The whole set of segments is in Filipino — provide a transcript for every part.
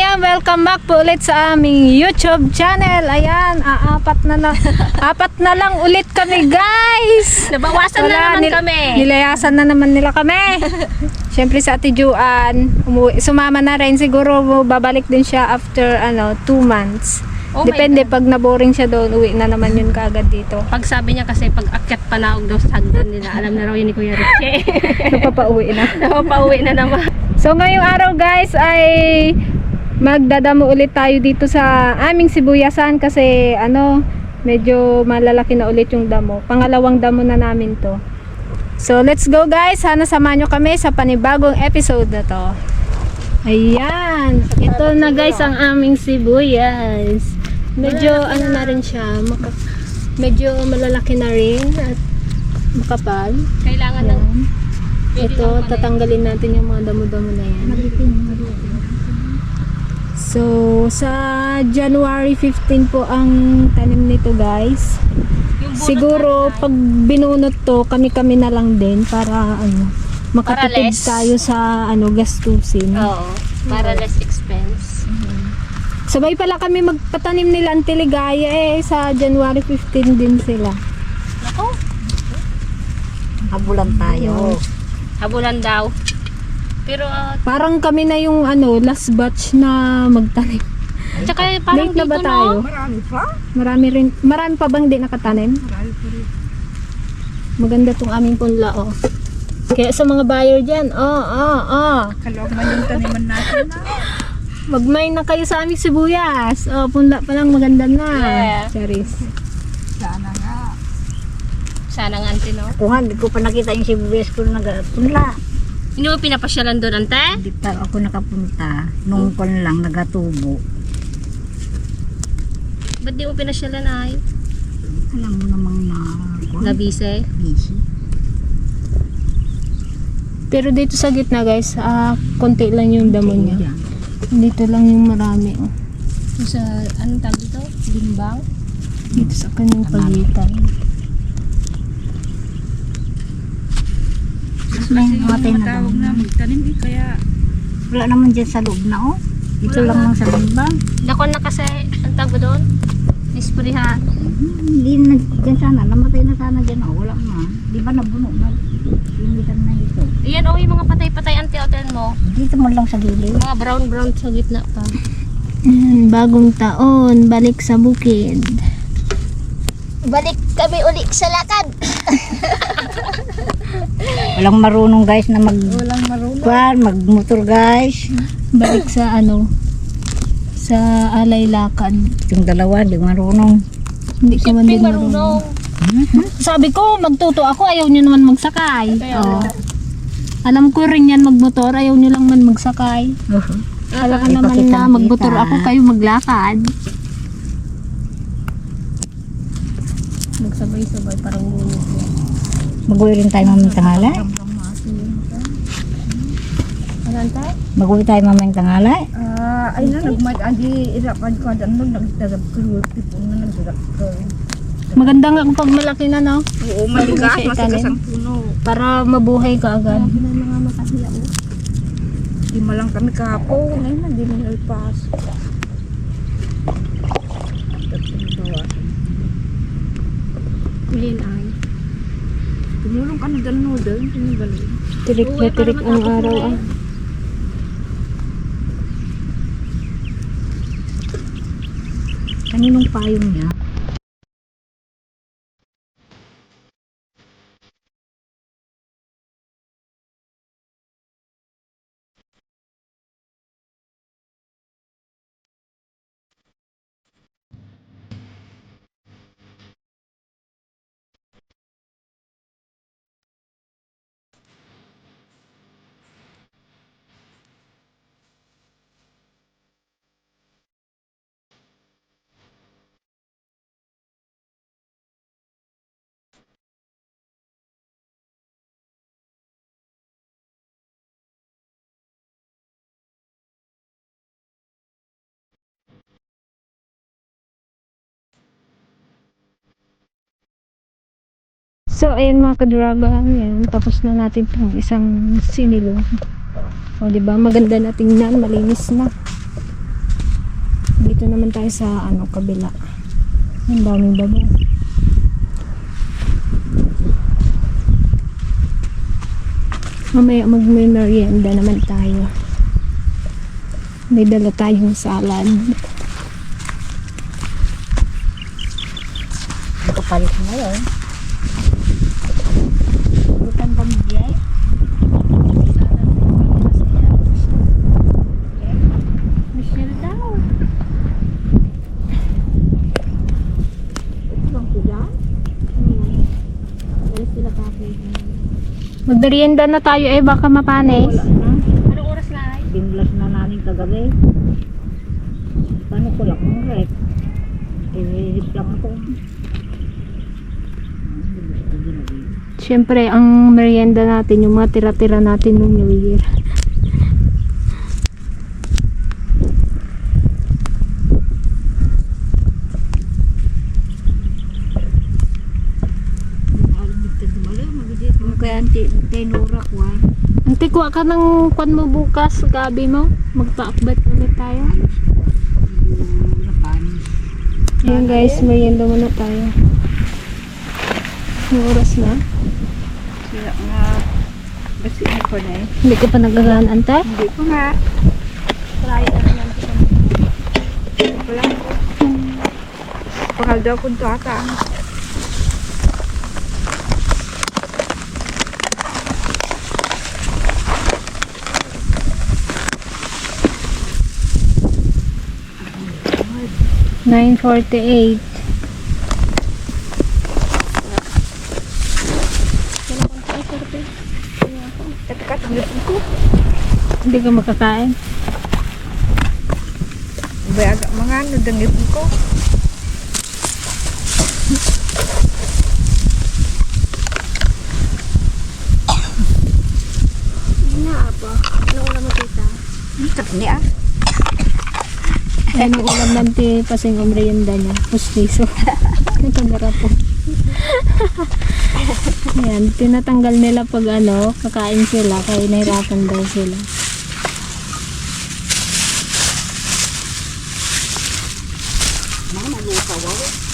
ayan, welcome back po ulit sa aming YouTube channel. Ayan, apat na lang ulit kami, guys. Nabawasan na naman kami. Nilayasan na naman nila kami. Siyempre sa Ate Juan, sumama na rin. Siguro babalik din siya after 2 months. Oh Depende, pag naboring siya doon, uwi na naman yun kaagad dito. Pag sabi niya kasi pag akyat panaog daw sa hagdan nila, alam na raw yun ni Kuya Richie. Napapauwi na. Napapauwi na naman. So ngayong araw, guys, ay magdadamo ulit tayo dito sa aming sibuyasan kasi medyo malalaki na ulit yung damo. Pangalawang damo na namin to. So let's go, guys. Sana samahan nyo kami sa panibagong episode na to. Ayan, ito na, guys, ang aming sibuyas. Medyo na rin siya, medyo malalaki na rin at makapal. Kailangan ng Ito, tatanggalin natin yung mga damo-damo na yan. So, sa January 15 po ang tanim nito, guys. Siguro, pag binunot to, kami-kami na lang din para makatipid tayo sa gastusin. Oo, para less expense. Sabay pala kami magpatanim nila ang tiligaya sa January 15 din sila. Ako, Habulan tayo. habulan daw. Pero, Parang kami na yung last batch na magtanim. at saka parang Late na ba dito, tayo? no? Marami pa bang di nakatanim? Marami pa rin. Maganda tong aming punla, oh. Kaya sa mga buyer dyan, Kalawag man yung taniman natin na. magmay na kayo sa aming sibuyas. Oh, punla pa lang, maganda na. Yeah. Charis. Sana nga. Sana nga, ante, no? Kung hindi ko pa nakita yung sibuyas ko nagapunla. Hindi mo pinapasyalan doon, ante? Hindi pa ako nakapunta. Nung kon lang nagatubo. Ba't di mo pinasyalan, ay? Alam mo namang Nabise? busy. Pero dito sa gitna, guys, konti lang yung damo niya. Yan. Dito lang yung marami, oh. Sa, anong tawag dito? Limbang? Dito sa kanyang pagitan. May matay na daw. magtanim kaya Wala naman dyan sa loob na, oh. Ito lang lang sa limbang. Dakon na kasi, ang tawag doon? Isprihan. Hindi na dyan sana. Namatay na sana dyan, oh. Wala na. Di ba nabuno na? Limitan na ito. Iyan, oh, yung mga patay-patay ante-hotel mo. Dito mo lang sa gilid. Mga brown-brown sa gitna pa. Bagong taon, balik sa bukid. Balik kami uli sa lakad. Walang marunong, guys, na Walang marunong. magmotor, guys. Balik sa sa alay lakad. Yung dalawa, di marunong. Hindi ka man din Marunong. marunong. Sabi ko, magtuto ako, ayaw nyo naman magsakay. Kaya, Alam ko rin yan magmotor, ayaw nyo lang man magsakay. Alam Di pa naman kita na magmotor nakita. ako, kayo maglakad. Magsabay-sabay, parang Mag-uwi rin tayo mamayang tangalay. Ananta? Mag-uwi tayo mamayang tangalay. ay na nagmad-adi irapan ko dan nagdagab ko tipo na nagdagab ko. Maganda nga kung malaki na, no? Oo, Bago mo maligas siya masigas itanim. ang puno. Para mabuhay ka agad. Di malang kami kahapon, ay na di man alpas. Kulin ay. Tumulong ka na dano doon, tinibalik. Tirik na tirik ang araw. Kaninong payong niya? So, ayan mga kadraga, ayan, tapos na natin itong isang sinilo. O, diba? Maganda na tingnan, malinis na. Dito naman tayo sa kabila. Ang daming damo. Mamaya mag-merienda naman tayo. May dala tayong salad. Ang kapalit mo yun. Bukan pamigay. Michelle daw. Ito bang sila? Wala sila kapit. Magmerienda na tayo baka mapanis. Wala na. Anong oras na ay? Binlas na namin kagabi. Paano ko lang ang rep? Inihip lang ako. Siyempre, ang merienda natin, yung mga tira-tira natin noong New Year. Kaya tinura ko ah. Antikwa ka ng kwan mo bukas, gabi mo. Magpa-akbat ulit tayo. Ayan guys, merienda muna tayo. Yung oras na. Sila nga. Basi ko na eh. Hindi ka pa nagagaan, ante? Hindi ko nga. Try na naman ko. Wala ko. Pakal daw kung ito ata. $9.48. Kat-kat ang lipin ko. Hindi ka makakain. Bayaga mga ano, dangipin ko. Anong ulam mo tita? Sarap niya. Ayan ang ulam nanti pasing merienda niya. Pustiso. Nagkagara po. Ayan, tinatanggal nila pag kakain sila. Kaya nahirapan daw sila.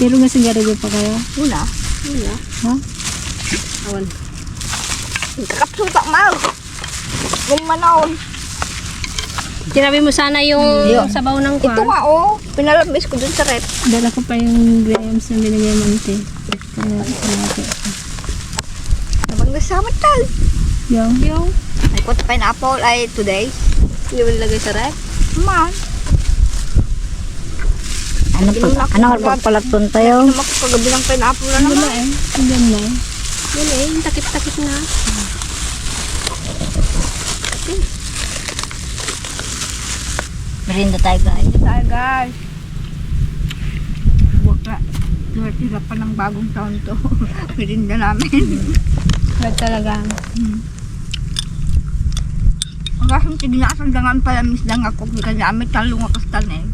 Pero nga sigarilyo pa kayo? Una. Ha? Awan. Kakapso tak mau. Kung manaon. Sinabi mo sana yung Yun. sabaw ng kwan. Ito nga oh. Pinalabis ko dun sa rep. Dala ko pa yung grams na binigay mo nante. Nabang nasamat tal. Yung? Yung Ay kot pineapple ay today. hindi mo nilagay sa rep. Man. Ano pagpalaton tayo? Naman ko kagabi ng pineapple na Wala naman. Hanggang na Yun eh, yung takip-takip na. Merinda tayo guys. Hindi tayo guys. Huwag ka. Tira pa ng bagong taon to. Pirinda namin. Ba't talaga? Ang kasong tignasan dangan pala misdang ako. Kasi amin talong ako sa tanin.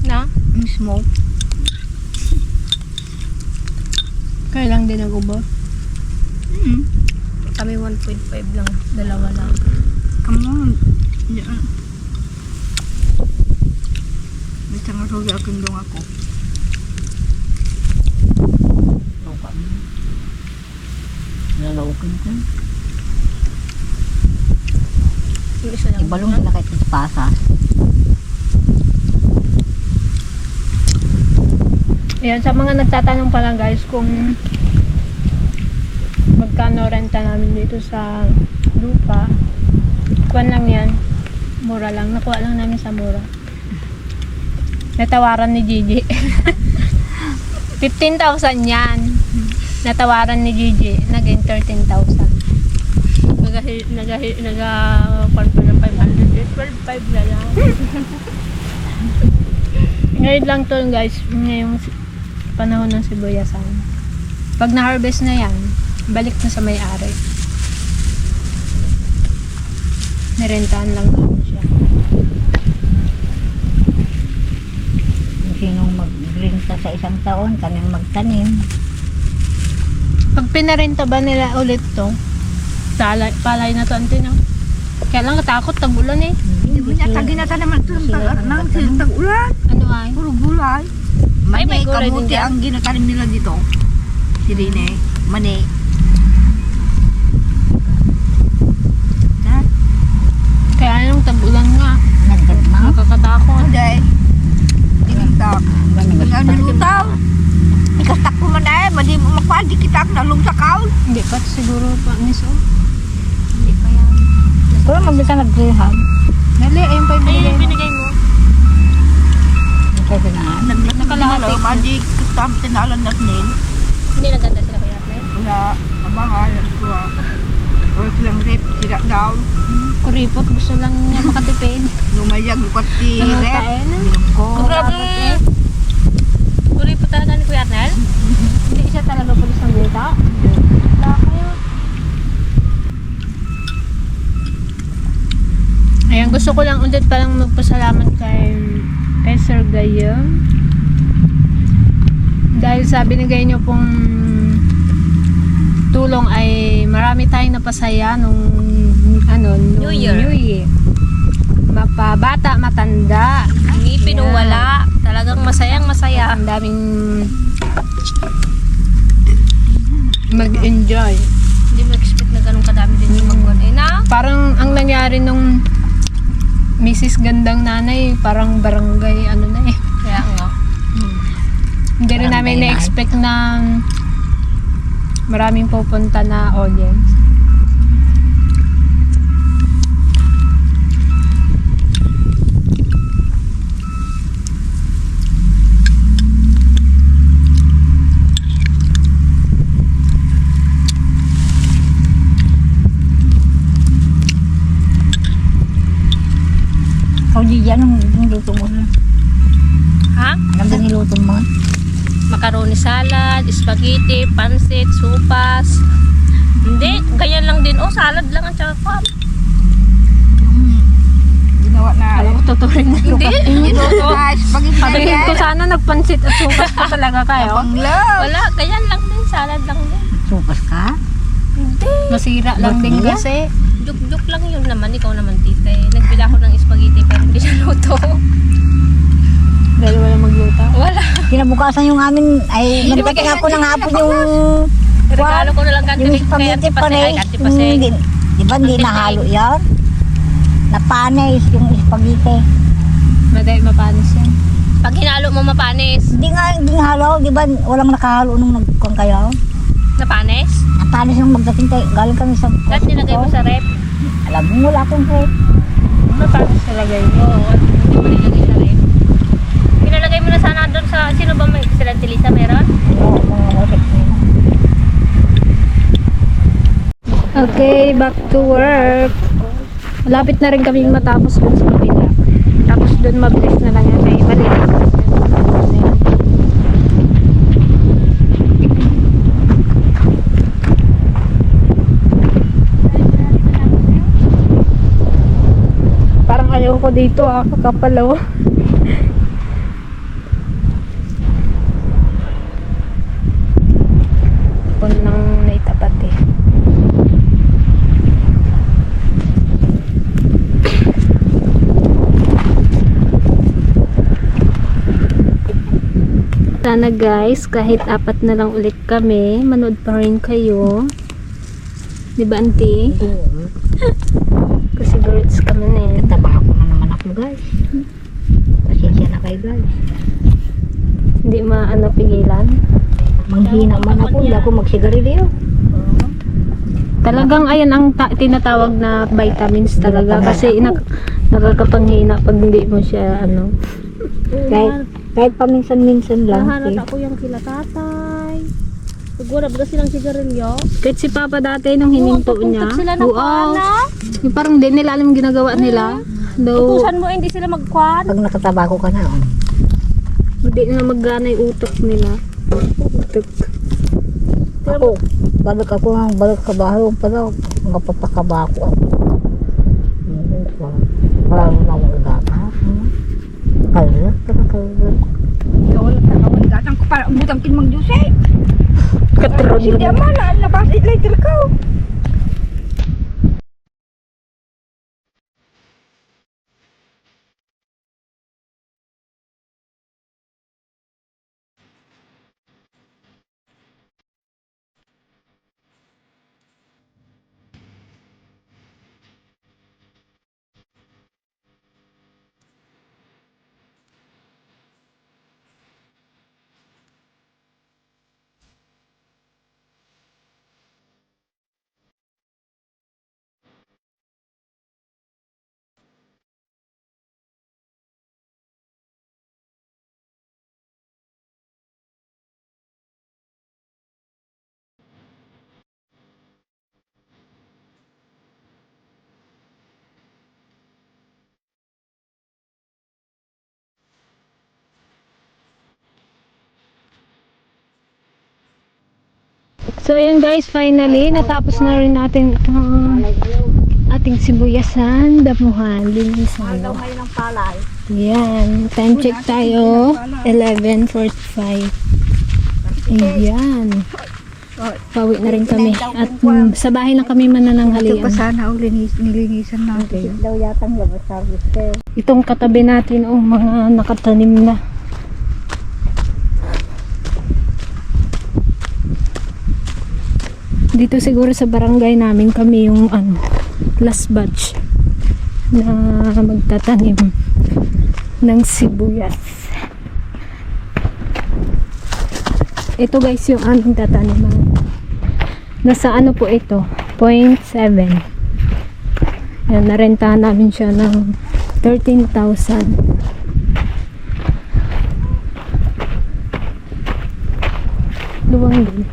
Na? Mismo. Kailang din nag-ubos? Kami 1.5 lang. Dalawa lang. Come on. Bisa nga sogi ako yung ako. Lalawkin ko. Yung isa lang. Ibalong sila kahit pasa. Ayan, sa mga nagtatanong pa lang guys kung magkano renta namin dito sa lupa. Kuwan lang yan. Mura lang. Nakuha lang namin sa mura. Natawaran ni Gigi. 15,000 yan. Natawaran ni Gigi. Naging 13,000. Nag-confirm ng 500. 12.5 na lang. Ngayon lang to guys. Ngayong panahon ng sibuyasan. Pag na-harvest na yan, balik na sa may-ari. Nirentahan lang namin siya. Kung sinong mag-grinta sa isang taon, kaming magtanim. Pag pinarenta ba nila ulit to, palay na to, ante, no? Kaya lang natakot, tag-ulan eh. Hindi mo niya tagin ginatanaman ito ng silintang ulan. Ano ay? Puro gulay. Ay, may Mani, gulay din kamuti dyan. ang ginatanim nila dito. Sirine, mani. Kaya anong tabulan nga. Nagdagma. Nakakatakot. Hindi. Tinintap. Ang nilutaw. Ikastak ko man ay, madi mo magpadi kita ang nalong sa kaon. Hindi pa siguro pa niso. Hindi pa yan. Pero mabisa nag-rehab. Dali, ayun pa yung binigay mo. Ito sinahan. Nakalahati. Madi kita ang tinalan na nil. Hindi naganda sila kaya Arnel. Wala, nabahay, nagkuha. Or silang rep, sila daw. Kuripot, gusto lang niya makatipid. Lumayag, pati Ano rep. tayo na? Ko. Grabe. Kuripot talaga ni Kuya Arnel? Hindi siya talaga pulis ng data? Wala kayo. Ayan, gusto ko lang ulit palang magpasalamat kay Sir Gayo. Dahil sa binigay niyo pong tulong ay marami tayong napasaya nung New Year. Mapabata, matanda. Hindi pinuwala. Talagang masayang masaya. Ang daming mag-enjoy. Hindi mo expect na ganun kadami din yung magkon. Eh na? Parang ang nangyari nung Mrs. Gandang Nanay, parang barangay ano na eh. Kaya nga. Hindi rin namin Barangay na-expect na maraming pupunta na audience. Ikaw di dyan ang niluto mo. Ha? Alam ba niluto mo? Macaroni salad, spaghetti, pansit, supas. Hindi, ganyan lang din. Oh, salad lang at saka kwap. Ginawa na. Alam ko tuturing na. Hindi. Ginuto na, spaghetti na Sabihin yan. ko sana nagpansit at sukas pa talaga kayo. Panglaw. Wala, ganyan lang din. Salad lang din. Supas ka? Hindi. Masira lang din Tortilla? kasi. Juk-juk lang yun naman. Ikaw naman, tita. Nagbila ko ng spaghetti pero hindi siya luto. Dahil wala magluto. Wala. Kinabukasan yung amin, ay nagpating ako ng hapon yung Regalo ko na lang yung kay spaghetti Ate pa Paseng. Ay, rin. Ate Paseng. Di ba hindi nahalo yan? Napanis yung spaghetti. Madali mapanis yan. Pag hinalo mo mapanis. Hindi nga halo, di ba walang nakahalo nung nagkuhan kayo? Napanis? Napanis yung magdating tayo, galing kami sa Lahat nilagay mo sa rep. Alam mo, wala akong rep. Mapanis talaga yun. Oo, hindi mo nilagay sa rep. Pinalagay mo na sana doon sa, sino ba may, sila Tilisa meron? Ano, mga rep nila. Okay, back to work. Malapit na rin kami matapos dun sa kabila. Tapos dun mabilis na lang yan. May maliit. Parang ayaw ko dito kakapalaw. Pun nang naitapat eh. Sana guys, kahit 4 na lang ulit kami, manood pa rin kayo. Di ba, auntie? Oo. Kasi girls kami na eh. Taba ako na naman ako, guys. Pasensya na kayo, guys. Hindi maano pigilan. Manghina man ako, hindi ako magsigarilyo. Talagang ayan ang tinatawag na vitamins talaga. Kasi nakakapanghina pag hindi mo siya ano. Kahit paminsan-minsan lang. Nahanap eh. ako yung kila tatay. Siguro ba silang sigarilyo? Kahit si Papa dati nung hininto niya. Sila ng kuana. Yung parang di nila alam yung ginagawa nila. Though, Utusan mo hindi sila magkuan. Pag nakatabako ka na, oh. hindi na maggana yung utok nila. Utok. Ako, balik sa bahay, pa daw, magpapakabako ako. Parang namagana. Kalat. Kawan datang ko para umutang kin mang Jose. Katro Hindi man na nabasit later ko. So ayan guys, finally natapos na rin natin itong ating sibuyasan, damuhan, linisan. Daw ngayon ang palay. Yan, time check tayo, 11:45. Ayan. Pauwi na rin kami. At sa bahay lang kami Ito manananghalian. pa sana nilinisan natin. Daw yatang labas service. Itong katabi natin, oh, mga nakatanim na. Dito siguro sa barangay namin kami yung last batch na magtatanim ng sibuyas. Ito guys yung aming tataniman. Nasa ano po ito? 0.7. Yan, narentahan namin siya ng 13,000. Luwang din.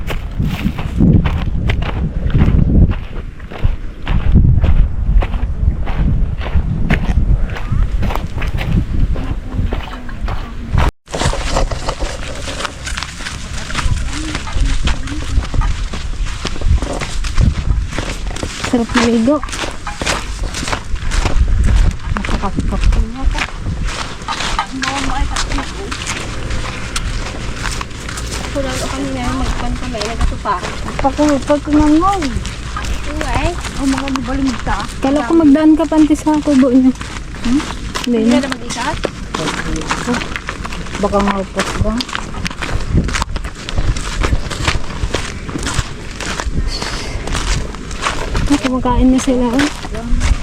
Sarap maligo. Kulang ko kami na magpantulay na katupa. Pag kumangol. Uy, O mga balimta. Kala ko magdaan ka panti sa kubo niya. Hindi hindi na. na mag-isat. Baka maupos ba? Kumakain na sila. Oh.